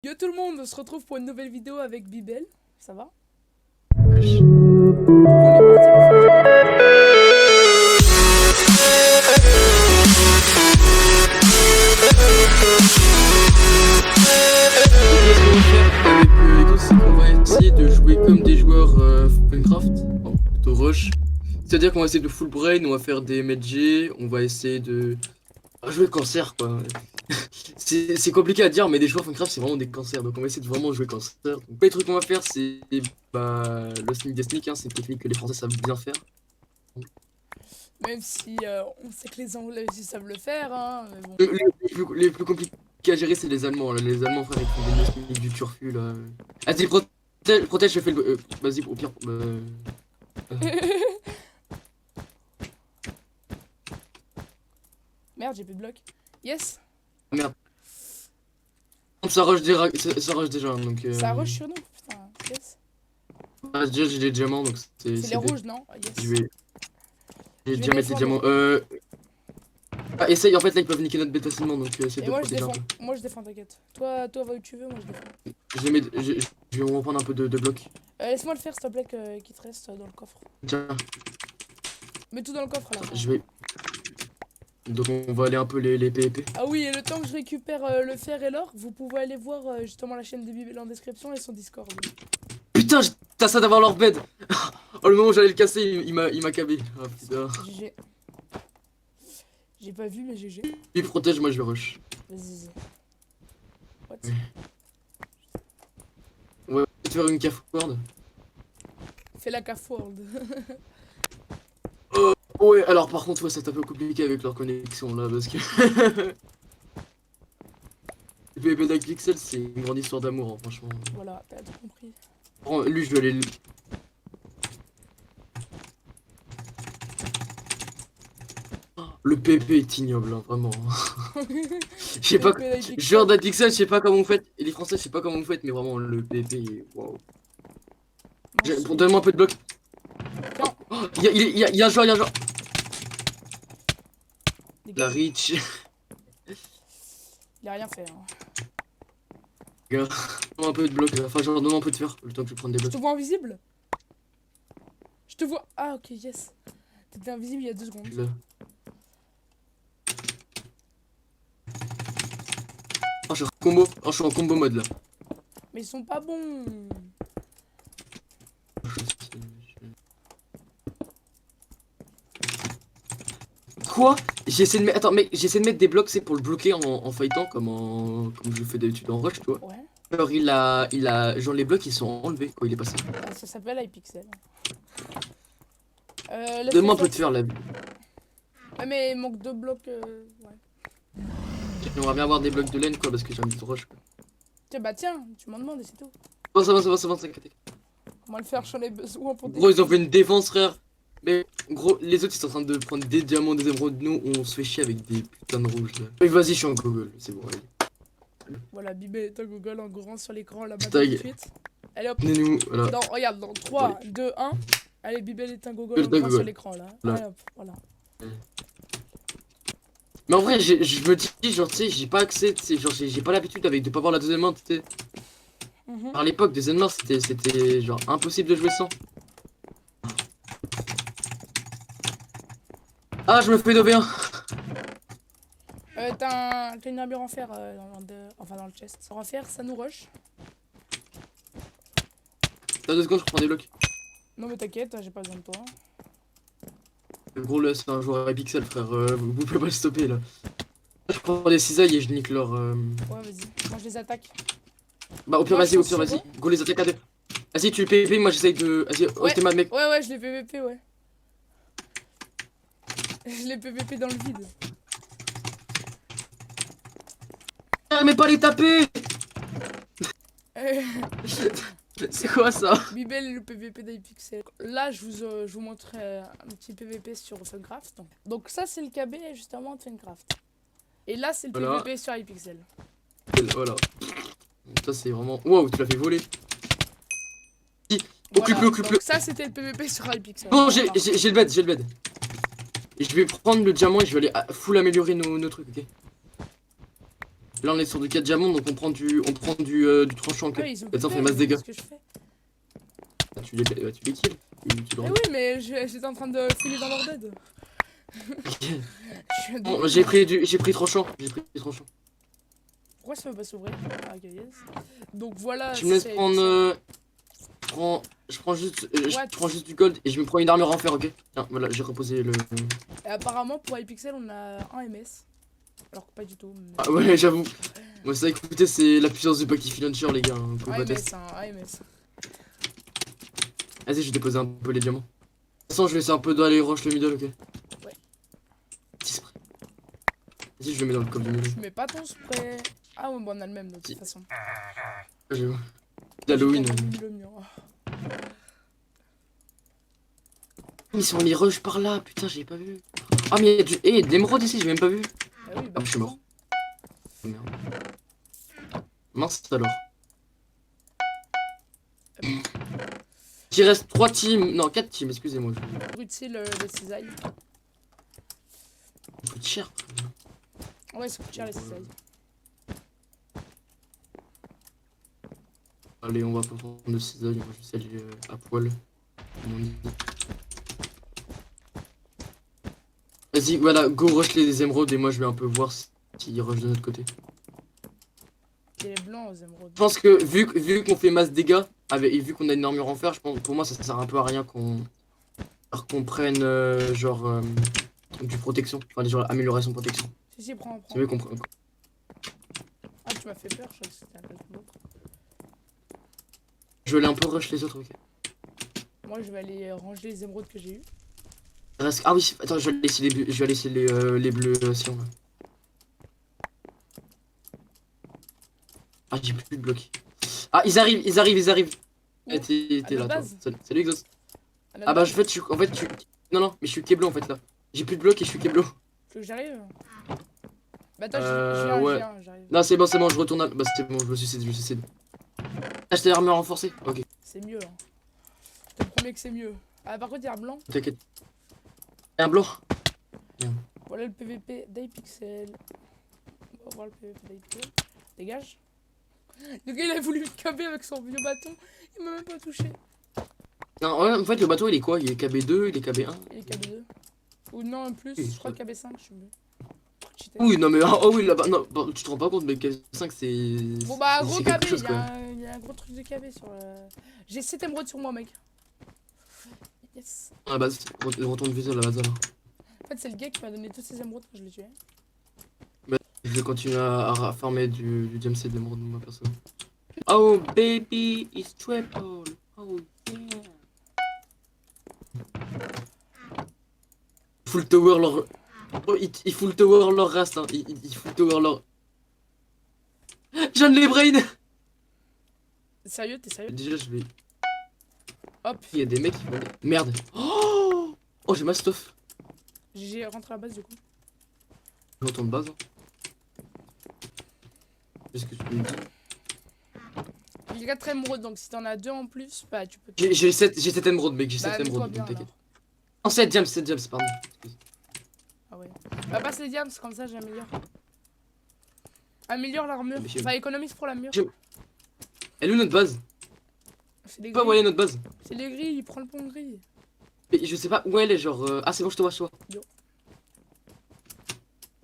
Yo tout le monde, on se retrouve pour une nouvelle vidéo avec Bibel, ça va? Wesh. Du coup on est parti pour faire Avec Edo, c'est qu'on va essayer de jouer comme des joueurs Minecraft, enfin, plutôt Rush. C'est-à-dire qu'on va essayer de full brain, on va faire des MG, on va essayer de jouer cancer quoi. C'est compliqué à dire, mais des joueurs Minecraft c'est vraiment des cancers, donc on va essayer de vraiment jouer cancer. Donc, les trucs qu'on va faire, c'est le sneak des sneaks, hein, c'est une technique que les Français savent bien faire. même si on sait que les Anglais aussi savent le faire, hein, mais bon. Les plus compliqués à gérer, c'est les Allemands. Là. Les Allemands, frère, ils font des sneaks du turfu là. Vas-y, protège, je fais le. Vas-y, au pire. Merde, j'ai plus de bloc. Yes, Merde. Ça rush déjà, donc. ça rush sur nous, putain, yes. Ah, déjà, j'ai des diamants, donc C'est les c'est rouges, non? Ah, yes. Je vais, je vais Je vais déjà mettre les défendre. diamants. Ah, essaye, en fait, là, ils peuvent niquer notre bête facilement, donc essaye Et de moi je protéger un défends, peu. t'inquiète. Toi va où tu veux, moi je défends. Je vais me reprendre un peu de blocs. Laisse-moi le faire s'il te plaît qu'il te reste dans le coffre. Tiens, Mets tout dans le coffre là. je vais. Donc, on va aller un peu les PvP. Ah oui, et le temps que je récupère le fer et l'or, vous pouvez aller voir justement la chaîne de Bibel en description et son Discord. Putain, t'as ça d'avoir leur bed. Oh, le moment où j'allais le casser, il m'a cabé. Ah, putain. GG. J'ai pas vu, mais GG. Lui protège, moi je vais rush. Vas-y. What? On va peut-être faire une caf ward. Fais la CAF World. Ouais, alors par contre, ouais, c'est un peu compliqué avec leur connexion là parce que. Le PvP d'Agpixel, c'est une grande histoire d'amour, hein, franchement. Voilà, t'as tout compris. Lui, je dois aller. Le PvP est ignoble, hein, vraiment. Je sais pas. Genre d'Agpixel, je sais pas comment vous faites. Et les Français, je sais pas comment vous faites, mais vraiment, le PvP est. Waouh. Donne-moi un peu de blocs. Tiens. Oh, il y a un joueur, il y a un joueur. La Dégage. Reach. Il a rien fait. Hein. Gars, donne-moi un peu de blocs là. Enfin, genre, donne-moi un peu de fer, le temps que je prenne des Je blocs. te vois invisible? Je te vois. Ah, ok, yes. T'étais invisible il y a 2 secondes. Là. Oh, je suis en combo. Oh, je suis en combo mode là. Mais ils sont pas bons. Quoi? J'essaie de mettre. Attends, mec, j'essaie de mettre des blocs, c'est pour le bloquer en fightant comme je fais d'habitude en rush, tu vois. Ouais. Alors genre les blocs ils sont enlevés quand il est passé. Ah, ça s'appelle iPixel. Donne-moi un peu de fer là. Ouais, mais il manque 2 blocs. Ouais. J'aimerais bien avoir des blocs de laine quoi parce que j'ai un petit rush quoi. Tiens, bah tiens, tu m'en demandes et c'est tout. Oh, ça va, t'inquiète. Comment le faire? J'en ai besoin pour Gros, ils ont fait une défense, frère. Mais gros, les autres ils sont en train de prendre des diamants, des émeraudes. Nous, on se fait chier avec des putains de rouges là. Mais vas-y, je suis en Google, c'est bon, allez. Voilà, Bibel est un Google en grand sur l'écran là-bas tout Tag. de suite. Allez hop. Venez-nous, voilà. Regarde, dans 3, 2, 1. Allez, Bibel est un Google Le en grand Google. sur l'écran là. Là. Allez hop, voilà. Mais en vrai, je me dis, genre, tu sais, j'ai pas accès, tu sais, genre, j'ai pas l'habitude avec de pas voir la deuxième main, tu sais. Mhm. Par l'époque, deuxième main, c'était genre impossible de jouer sans. Ah, je me fais dover un. T'as une armure en fer enfin dans le chest. En fer, ça nous rush. Dans 2 secondes, je reprends des blocs. Non mais t'inquiète, j'ai pas besoin de toi. Le gros, là, c'est un joueur à pixel, frère. Vous pouvez pas le stopper, là. Je prends des cisailles et je nique leur. Ouais, vas-y. Moi je les attaque. Bah, au pire, Moi, vas-y, je au pense pire, que vas-y. c'est Go les attaques à deux. Vas-y, tu le PvP, moi j'essaye de. Vas-y, Ouais. t'es mal, mec. Ouais, je l'ai PVP, ouais. Je l'ai PVP dans le vide. Ah, mais pas les taper. Euh, C'est quoi ça? Bibel et le PVP d'iPixel. Là, je vous montrerai un petit PVP sur Funcraft. Donc ça, c'est le KB justement de Funcraft. Et là, c'est le Voilà. PVP sur iPixel. Voilà. Ça, c'est vraiment. Wow, tu l'as fait voler. Voilà. Occupe-le. Donc ça, c'était le PVP sur iPixel. Bon, Voilà. j'ai le bed. Et je vais prendre le diamant et je vais aller full améliorer nos trucs, ok? Là, on est sur du 4 diamants, donc on prend du tranchant, ok. Ah, ils ont Ça, ça fait coupé, masse dégâts. ce que je fais. Ah, tu les kills. Tu le Eh rends. oui, mais j'étais en train de filer dans leur dead. Je suis un Bon, débile. j'ai pris tranchant. J'ai pris tranchant. Pourquoi ça veut pas s'ouvrir? Ah, ok, yes. Donc voilà, Tu me laisses c'est- prendre. Je prends What? je prends juste du gold et je me prends une armure en fer, ok. Tiens, voilà, j'ai reposé le. Et apparemment, pour iPixel, on a un MS. Alors que pas du tout. Mais... Ah ouais, j'avoue. Moi, ça, écoutez, c'est la puissance du Pactify Launcher, les gars. Hein, faut un pas MS, tester. un MS. Vas-y, je vais déposer un peu les diamants. De toute façon, je vais essayer un peu d'aller rush le middle, ok. Ouais. Petit spray. Vas-y, je le mets dans le coffre du middle. Tu mets pas ton spray. Ah ouais, bon, on a le même de toute Si. façon. J'avoue. D'Halloween. J'ai pas mis le mien. Ils sont mis rush par là, putain, j'ai pas vu. Ah, mais il y a du. Eh, de l'émeraude ici, j'ai même pas vu. Ah oui, Ah, je suis mort. Oh, merde. Mince alors. Il reste 3 teams. Non, 4 teams, excusez-moi. Utile les cisailles. Ça coûte cher. Ouais, ça coûte cher les cisailles. Allez, on va pas prendre de cisailles, on va juste aller à poil. Comme on dit. Vas-y, voilà, go rush les émeraudes et moi je vais un peu voir s'ils rush de notre côté. Et les blancs aux émeraudes. Je pense que vu qu'on fait masse dégâts et vu qu'on a une armure en fer, je pense pour moi ça sert un peu à rien qu'on prenne du protection, enfin genre amélioration protection. Si, prends. C'est mieux qu'on prenne. Ah, tu m'as fait peur, je crois que c'était un quelqu'un d'autre. Je vais aller un peu rush les autres, ok. Moi, je vais aller ranger les émeraudes que j'ai eues. Ah oui, attends, je vais laisser les bleus si on veut. Ah, j'ai plus de blocs. Ah, ils arrivent. Où? Eh, t'es À la là, toi. base. Salut, Exos. À la Ah bah, base, en fait, tu... Non, non, mais je suis Keblo en fait là. J'ai plus de blocs et je suis Keblo. tu veux que j'arrive? Bah attends, Ouais. je viens, j'arrive. Non, c'est bon, je retourne à... Bah, c'est bon, je me suicide. Acheter l'armure renforcée. Ok, C'est mieux, hein. Je te promets que c'est mieux. Ah, par contre, il y a un blanc. t'inquiète. Et un blanc. Voilà le PVP d'iPixel. On va voir le PVP d'iPixel. Dégage. Le gars, il a voulu me caber avec son vieux bâton. Il m'a même pas touché. Non, ouais, en fait, le bateau il est quoi? Il est KB2, il est KB1. Il est KB2. Ou non, en plus, Oui, je crois ouais. KB5, je suis mieux. Oui, non, mais oh oui, là-bas, non, bon, tu te rends pas compte, mais KB5 c'est. Bon bah gros c'est quelque KB, chose, quand même. il y a un gros truc de KB sur le... J'ai 7 émeraudes sur moi mec. Yes. À la base, retourne vite à la base alors. En fait c'est le gars qui m'a donné toutes ces émeraudes quand je l'ai tué. Je vais continuer à farmer du DMC d'émeraude de ma personne. Oh baby, it's triple. Oh yeah. Full tower leur. Oh, il full tower leur race, hein. Il full tower leur. J'en ai les brains! Sérieux, t'es sérieux? Déjà, je vais. Hop, Il y a des mecs qui vont. Merde! Oh, oh j'ai ma stuff! j'ai rentré à la base du coup. Je retourne base. Hein. Qu'est-ce que tu me dis? J'ai 4 émeraudes donc si t'en as 2 en plus, bah tu peux... J'ai 7 émeraudes, mec, j'ai Bah 7 mets-toi émeraudes, bien donc t'inquiète. alors. Non, 7 diams, pardon. Excuse. Ah ouais. Bah passe les diams, comme ça j'améliore. Améliore l'armure. Mais j'ai- Enfin économise pour la mur. J'ai- Elle est où notre base? C'est les Pas où elle est grilles. notre base? C'est les grilles, il prend le pont gris. Mais je sais pas où elle est, genre. Ah, c'est bon, je te vois. Yo.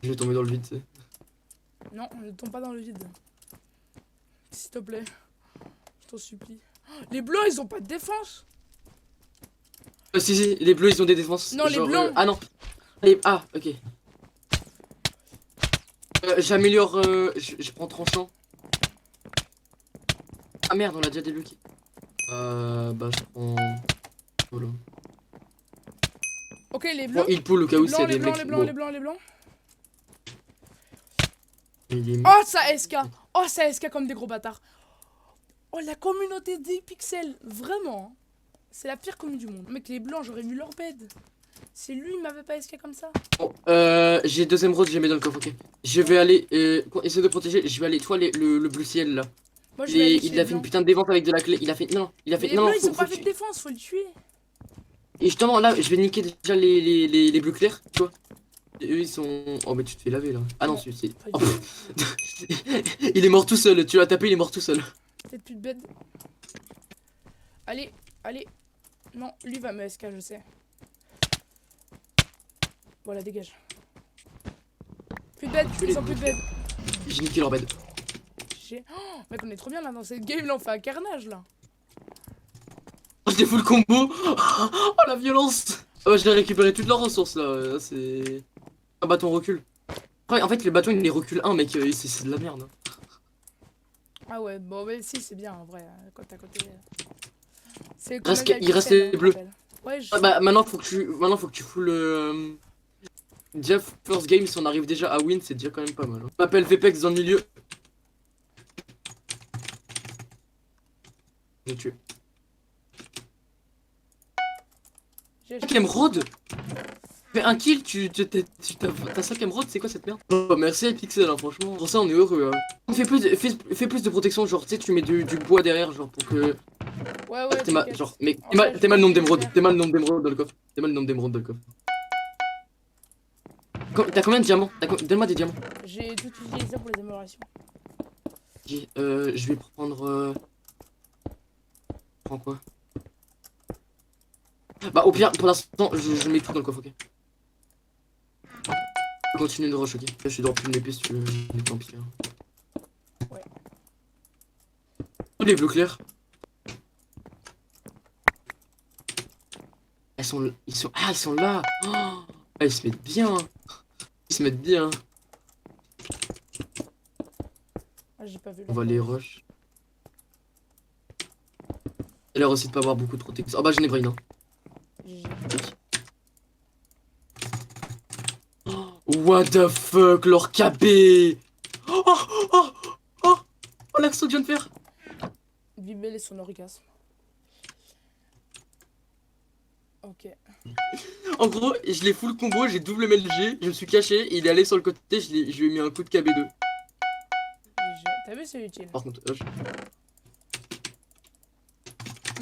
Je vais tomber dans le vide, tu sais. Non, ne tombe pas dans le vide. S'il te plaît. Je t'en supplie. Les bleus, ils ont pas de défense. Si, les bleus ils ont des défenses. Non, les genre, blancs. ah non. Ah, ok. J'améliore. Je prends tranchant. Ah merde, on l'a déjà débloqué. Bah, je prends. Voilà. Ok, les Bon, bleus. il pull au cas où Les c'est blancs, des les blancs, mecs. les blancs, Bon, les blancs, les blancs. il est- Oh, ça SK. Oh, ça SK comme des gros bâtards. Oh, la communauté des pixels. Vraiment. Hein. C'est la pire commune du monde. Mec, les blancs, j'aurais vu leur bed. C'est lui, il m'avait pas SK comme ça. Bon, j'ai 2 émeraudes, je les mets dans le coffre, ok. Je vais aller. Essayer de protéger. Je vais aller, toi, le bleu ciel là. Moi, je vais aller chez Il les a fait une blancs. putain de défense avec de la clé. Il a fait. Non, il a fait. Mais les Non, bleus, ils faut- ont pas faut fait que de défense, faut le tuer. Et justement, là, je vais niquer déjà les bleus clairs, tu vois. Et eux ils sont. Oh, mais tu te fais laver là. Ah non, Non, celui-ci. pas Oh, du tout. il est mort tout seul. Tu l'as tapé, il est mort tout seul. Peut-être plus de bed. Allez, allez. Non, lui va me SK, je sais. Voilà, dégage. Plus de bed, Je vais ils ont plus de bed. J'ai niqué leur bed. Oh, mec, on est trop bien là dans cette game là, on fait un carnage là. Oh, j'ai full combo. Oh la violence. Oh, je l'ai récupéré toutes leurs ressources là. C'est. Un bâton recul. Ouais, en fait, le bâton il est recul 1, mec. C'est de la merde. Ah ouais, bon, mais si, c'est bien en vrai, côte à côté. C'est Il reste les bleus. Ouais, Ah, bah, maintenant, faut que tu full. Déjà, first game, si on arrive déjà à win, c'est déjà quand même pas mal. Hein. Je m'appelle Vpex dans le milieu. J'ai tué. J'ai 5 émeraude. Fais un kill, t'as 5 émeraudes, c'est quoi cette merde? Oh, merci à Pixel, hein, franchement. Pour ça, on est heureux. Hein. Fais plus de protection, genre, tu sais, tu mets du bois derrière, genre, pour que. Ouais, ouais, Genre, mais En vrai, t'es mal le nombre je vais d'émeraudes. faire. T'es mal le nombre d'émeraudes dans le coffre. T'es mal le nombre d'émeraudes dans le coffre. T'as combien de diamants? Donne-moi des diamants. J'ai tout utilisé pour les améliorations. Ok, je vais prendre. Prends quoi? Bah, au pire, pour l'instant, je mets tout dans le coffre, ok? Continue de rush, ok? Je suis dans plus de l'épée si tu veux, mais tant pis. Hein. Ouais. Tous les bleus clairs. Ils sont là! Oh, ah, ils se mettent bien! Ils se mettent bien! Ah, j'ai pas vu. On va les rush. Et l'air aussi de pas avoir beaucoup de protection. Oh bah, j'en ai brain, hein. GG. What the fuck, leur KB! Oh, oh, oh, oh, oh l'action que je viens de faire! Bibel et son orgasme. Ok. En gros, je l'ai full combo, j'ai double MLG, je me suis caché, il est allé sur le côté, je lui ai mis un coup de KB2. GG. T'as vu, c'est utile. Par contre,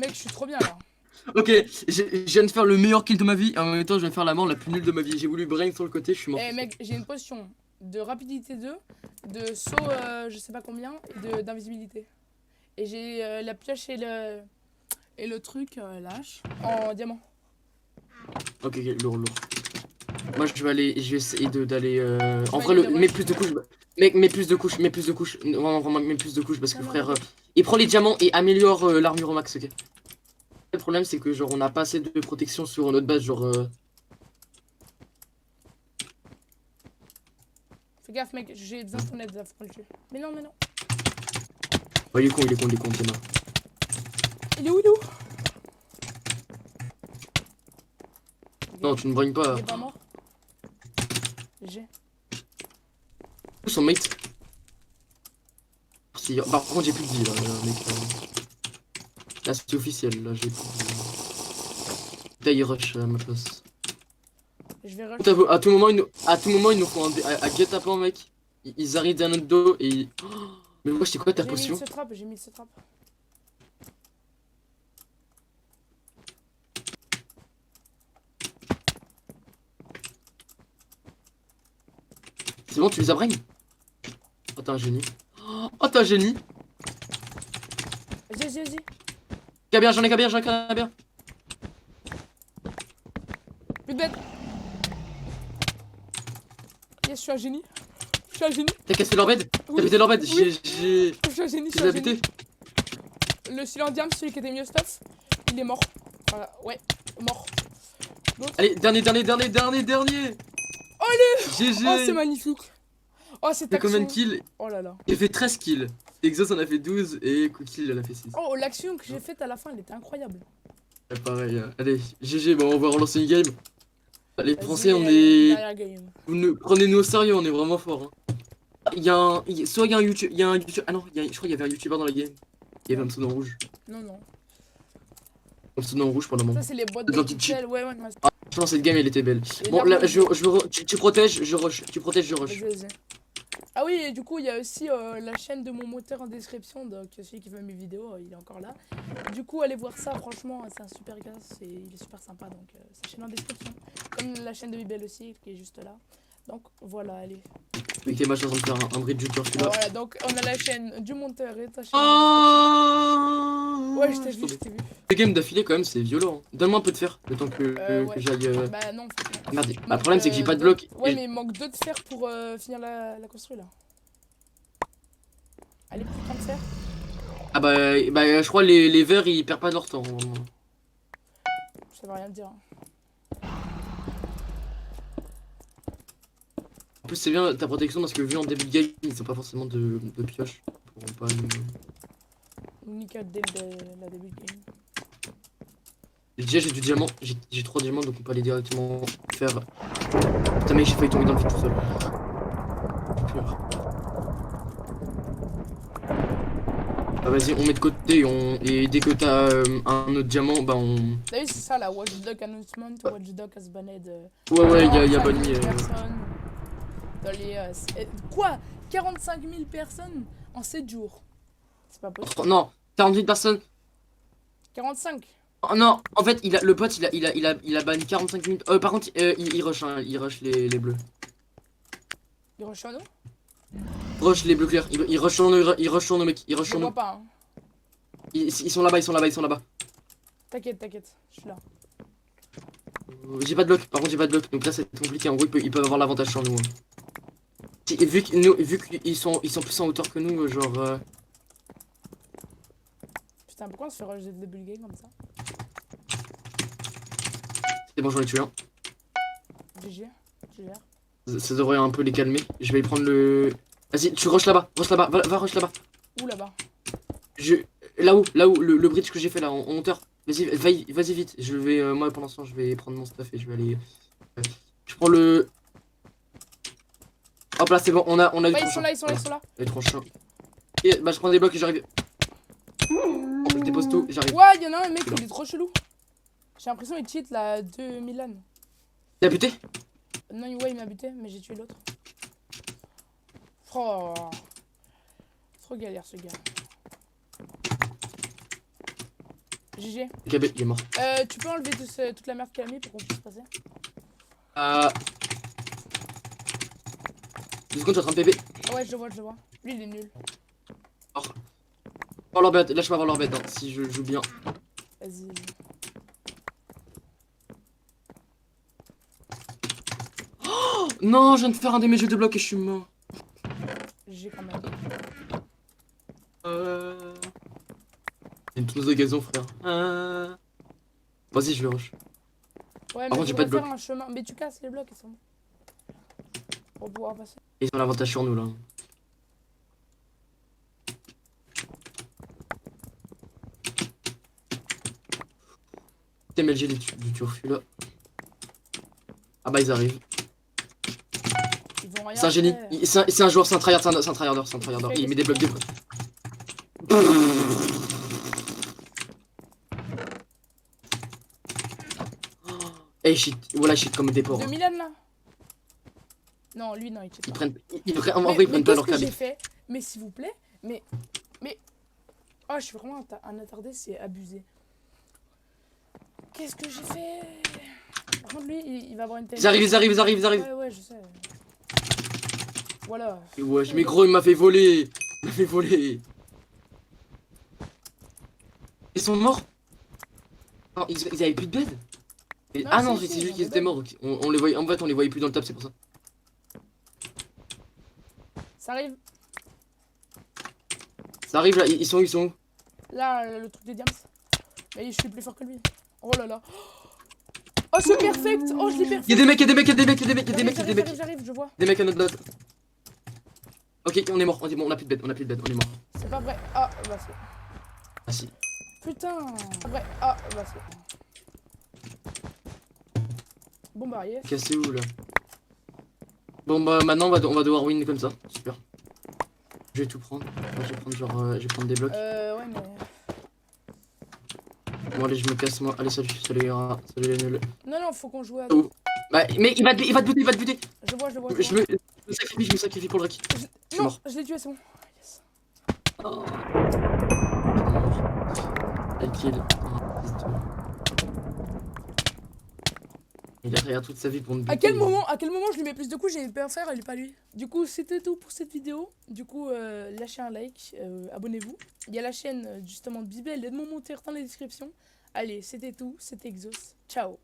Mec, je suis trop bien là. ok, je viens de faire le meilleur kill de ma vie, et en même temps, je viens de faire la mort la plus nulle de ma vie. J'ai voulu brain sur le côté, je suis mort. Eh mec, j'ai une potion de rapidité 2, de saut je sais pas combien, et d'invisibilité. Et j'ai la pioche et le truc lâche en diamant. Ok, lourd, lourd. Moi, je vais essayer d'aller. En vas vrai, aller les mets rush. plus de couches. Mets plus de couches, mets plus de couches. Vraiment, mets plus de couches parce que Non, non, frère, non. il prend les diamants et améliore l'armure au max, ok? Le problème, c'est que genre, on a pas assez de protection sur notre base, genre. Fais gaffe mec, j'ai besoin de ton aide, là, faut qu'on le tue. Mais non, mais non. Oh, il est con, Tiana. Il est où, il est où? Non, tu ne braignes pas. Il est pas mort. GG. Son mate. Si, bah, par contre, j'ai plus de vie là, mec. Là, c'est officiel, là, j'ai plus de vie. Taille rush à ma place. Je vais rush. À tout moment, ils nous font un guet-apens, mec. Ils arrivent dans notre dos et. Oh, mais moi, c'est quoi ta potion? J'ai mis ce trap. C'est bon, tu les as brain? Oh, t'es un génie. Oh, t'es un génie. Vas-y. Cabia, j'en ai cabia. Plus de bête. Yes, je suis un génie. T'as cassé leur bed? Oui. T'as pété leur bed? Oui. J'ai. Je suis un génie, Tu l'as pété? Le Silendium, celui qui était mieux stuff, il est mort. Voilà, ouais, mort. Allez, dernier. Allez! GG. Oh, c'est magnifique. Oh, c'est T'as combien de kills? Oh là là. J'ai fait 13 kills. Exos en a fait 12 et Cookie il en a fait 6. Oh, l'action que j'ai faite à la fin, elle était incroyable. Ouais, pareil. Allez, GG, bon, on va relancer une game. Les Vas-y, Français, on allez, est. dernière game. Prenez-nous au sérieux, on est vraiment fort. Hein. Soit il y a un YouTube. Ah non, je crois qu'il y avait un YouTuber dans la game. Il y avait un pseudo en rouge. Non. Un pseudo en rouge pour le moment. Ça, c'est les boîtes Dans de le pixels. Ouais. Je pense que cette game elle était belle. Et Bon, là, là, tu protèges, je rush. Tu protèges, je rush. Vas-y. Ah oui, et du coup, il y a aussi la chaîne de mon moteur en description. Donc, celui qui fait mes vidéos, il est encore là. Du coup, allez voir ça. Franchement, c'est un super gars. Il est super sympa. Donc, sa chaîne en description. Comme la chaîne de Bibel aussi, qui est juste là. Donc voilà, allez. Avec tes machins, ça me faire un bridge de là. Voilà, donc on a la chaîne du monteur et ta chaîne. Oh Ouais, je t'ai vu, je t'ai vu. Les games d'affilée, quand même, c'est violent. Donne-moi un peu de fer, le temps que Ouais. j'aille. Bah non, en fait, non. Merde, bah, le problème, c'est que j'ai pas de bloc. Ouais, et- mais il manque 2 de fer pour finir la construire là. Allez, plus 30 fer. Ah bah, je crois les verts, ils perdent pas leur temps. Ça veut rien dire. Hein. En plus, c'est bien ta protection parce que vu en début de game, ils ont pas forcément de pioche. Ils pourront pas nous- Nickel dès la début de game. Déjà, j'ai du diamant, j'ai 3 diamants donc on peut aller directement faire. Putain, mec, j'ai failli tomber dans le vide tout seul. Peur. Ah, vas-y, on met de côté et dès que t'as un autre diamant, bah on. T'as vu, c'est ça la Watchdog Announcement, Watchdog has banned. Ouais, y a enfin, banni. 1000 personnes dans les. Quoi 45 000 personnes en 7 jours. C'est pas possible. Oh, non, 48 personnes. 45. Oh, non, en fait, le pote, il a banni 45 minutes. Par contre, il rush, hein, il rush les bleus. Il rush sur nous? Il rush les bleus clairs. Il rush sur nous, il rush sur nous, mec. Il rush Je sur le nous. vois pas. Hein. Ils sont là-bas, ils sont là-bas. T'inquiète, je suis là. J'ai pas de bloc, par contre j'ai pas de bloc, donc là c'est compliqué, en gros ils peuvent avoir l'avantage sur nous. Hein. Et vu qu'ils sont plus en hauteur que nous, genre... Putain, pourquoi on se fait rush dès le début du game comme ça? C'est bon, j'en ai tué un. GG, tu gères. Ça devrait un peu les calmer. Je vais y prendre le... Vas-y, tu rush là-bas, va rush là-bas. Où là-bas? Là-haut, le bridge que j'ai fait là, en hauteur. Vas-y vite, je vais... moi pour l'instant je vais prendre mon stuff et je vais aller... Je prends le... Hop là, c'est bon, on a du Ouais, tranchant. ils sont là. Les tranchants. Et bah je prends des blocs et j'arrive. Je dépose tout, j'arrive. Ouais, y'en a un mec, il est trop chelou. J'ai l'impression qu'il cheat là, 2 Milan. T'as buté? Non, ouais, il m'a buté, mais j'ai tué l'autre. Oh. Trop galère ce gars. GG. KB, il est mort. Tu peux enlever toute la merde qu'il a mis pour qu'on puisse passer? 2 secondes, je suis en train de PB. Ah ouais, je le vois. Lui, il est nul. Voir leur bête, lâche-moi voir leur bête, hein, si je joue bien. Vas-y. Oh non, je viens de faire un des mes jeux de blocs et je suis mort. GG quand même. J'ai toutes nos occasions, frère. Vas-y, je vais rush. Ouais, Par mais contre, j'ai pas de faire bloc. un chemin. Mais tu casses les blocs, ils sont bons. Pour pouvoir passer. Ils ont l'avantage sur nous là. TMLG du turfu là. Ah bah ils arrivent. Ils vont rien C'est un génie. faire. C'est un joueur, c'est un tryhard, c'est un tryharder. Il met des blocs de... Eh shit, voilà shit comme des porcs. 2 Milan là? Non, lui, non, il cheat. Ils pas. prennent... En vrai, ils prennent pas leur qu'est-ce que câble. j'ai fait? Mais s'il vous plaît, mais... Oh, je suis vraiment un attardé, c'est abusé. Qu'est-ce que j'ai fait? Par contre, lui, il va avoir une tête. Ils arrivent. Ouais, je sais. Voilà. Wesh, mais gros, il m'a fait voler. Ils sont morts? Non, ils avaient plus de bed? Non, Ah non, si, c'est ils juste ont qu'ils des étaient beds. morts. On les voyait, en fait, on les voyait plus dans le top, c'est pour ça. Ça arrive. Ça arrive là, ils sont où? Là, le truc des diams. Mais je suis plus fort que lui. Oh là là. Oh, c'est perfect. Oh, je l'ai perfect. Y'a des mecs. J'arrive, je vois. Des mecs à notre bloc. Ok, on est mort. On a plus de bed, on est mort. C'est pas vrai. Ah, bah c'est... Ah si. Putain. Vrai. Ah, bah c'est... Bon bah yes. Cassé où là? Bon bah maintenant on va devoir win comme ça. Super. Je vais tout prendre. Moi, je vais prendre genre... je vais prendre des blocs. Ouais mais... Bon allez, je me casse moi. Allez, salut les nuls. Non, faut qu'on joue à... Oh. Bah, mais il va te buter. Je vois. Je me sacrifie pour le rec. Je suis Non, mort. je l'ai tué, c'est bon. Yes. Oh. Elle kill. Il a derrière toute sa vie pour me À buter. quel moment je lui mets plus de coups, j'ai peur faire et lui pas lui. Du coup, c'était tout pour cette vidéo. Du coup, lâchez un like, abonnez-vous. Il y a la chaîne justement de Bibel et de mon monteur dans la description. Allez, c'était tout, c'était Exos. Ciao.